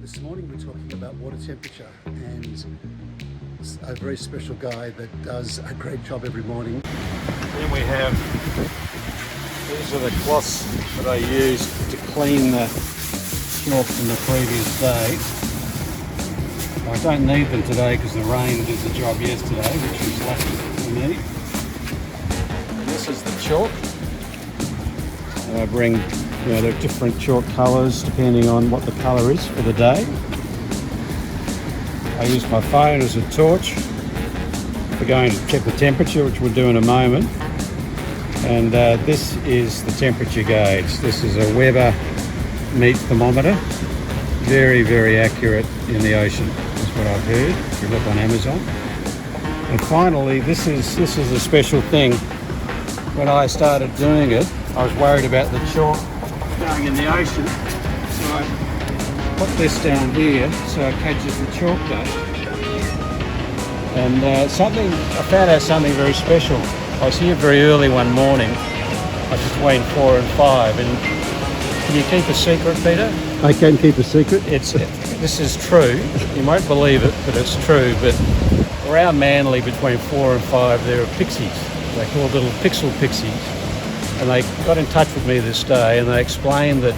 This morning we're talking about water temperature and a very special guy that does a great job every morning. Then we have, these are the cloths that I used to clean the chalk from the previous day. I don't need them today because the rain did the job yesterday, which was lucky for me. And this is the chalk. And I bring, there are different chalk colours depending on what the colour is for the day. I use my phone as a torch. We're going to check the temperature, which we'll do in a moment. And this is the temperature gauge. This is a Weber meat thermometer. Very, very accurate in the ocean, is what I've heard, if you look on Amazon. And finally, this is a special thing. When I started doing it, I was worried about the chalk going in the ocean. So I put this down here so it catches the chalk dust. And I found out something very special. I was here very early one morning, like between 4 and 5. And can you keep a secret, Peter? I can keep a secret. This is true. You won't believe it, but it's true. But around Manly, between 4 and 5, there are pixies. They're called little pixel pixies. And they got in touch with me this day, and they explained that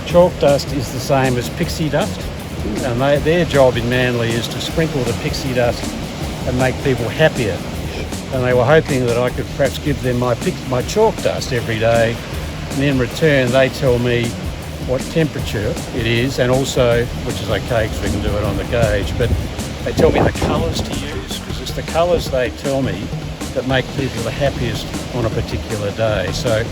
chalk dust is the same as pixie dust. And their job in Manly is to sprinkle the pixie dust and make people happier. And they were hoping that I could perhaps give them my chalk dust every day. And in return, they tell me what temperature it is, and also, which is okay because we can do it on the gauge, but they tell me the colours to use, because it's the colours they tell me that make people the happiest on a particular day. So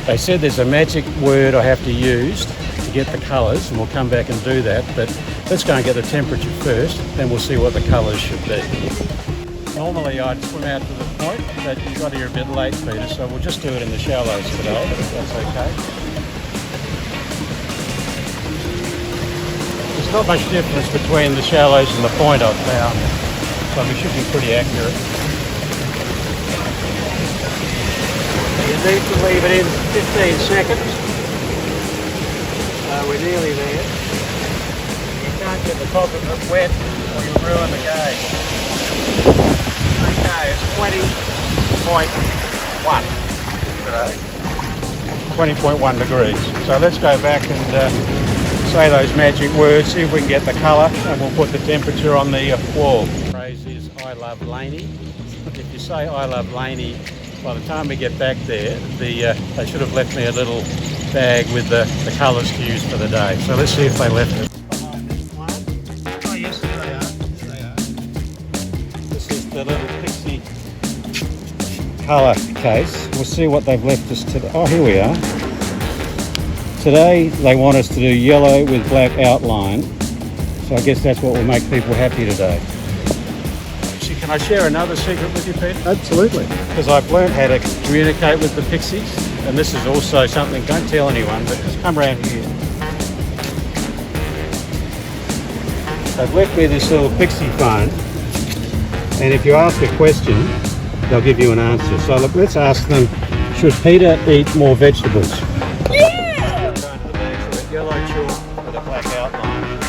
they said there's a magic word I have to use to get the colours, and we'll come back and do that, but let's go and get the temperature first, then we'll see what the colours should be. Normally I'd swim out to the point, but you got here a bit late, Peter, so we'll just do it in the shallows today, if that's okay. There's not much difference between the shallows and the point I've found, so we should be pretty accurate. You need to leave it in 15 seconds. We're nearly there. You can't get the top of it wet or you'll ruin the gauge. Okay, it's 20.1 today. 20.1 degrees. So let's go back and say those magic words, see if we can get the colour, and we'll put the temperature on the wall. The phrase is I love Laney. If you say I love Laney, by the time we get back there, they should have left me a little bag with the colours to use for the day. So let's see if they left it. Oh yes, they are. This is the little pixie colour case. We'll see what they've left us today. Oh, here we are. Today they want us to do yellow with black outline. So I guess that's what will make people happy today. Can I share another secret with you, Peter? Absolutely. Because I've learned how to communicate with the pixies, and this is also something, don't tell anyone, but just come around here. They've left me this little pixie phone, and if you ask a question, they'll give you an answer. So look, let's ask them, should Peter eat more vegetables? Yeah! Yellow chalk with a black outline.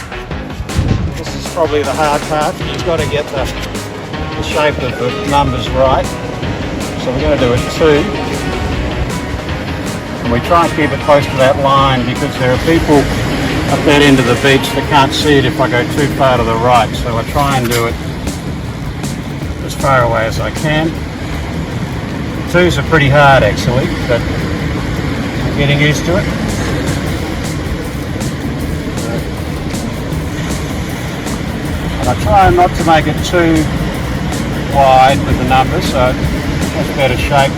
This is probably the hard part. You've got to get the shape of the numbers right. So we're going to do it 2. And we try and keep it close to that line because there are people up that end of the beach that can't see it if I go too far to the right. So I try and do it as far away as I can. 2s are pretty hard actually, but I'm getting used to it. And I try not to make it too wide with the numbers, so it's better shape.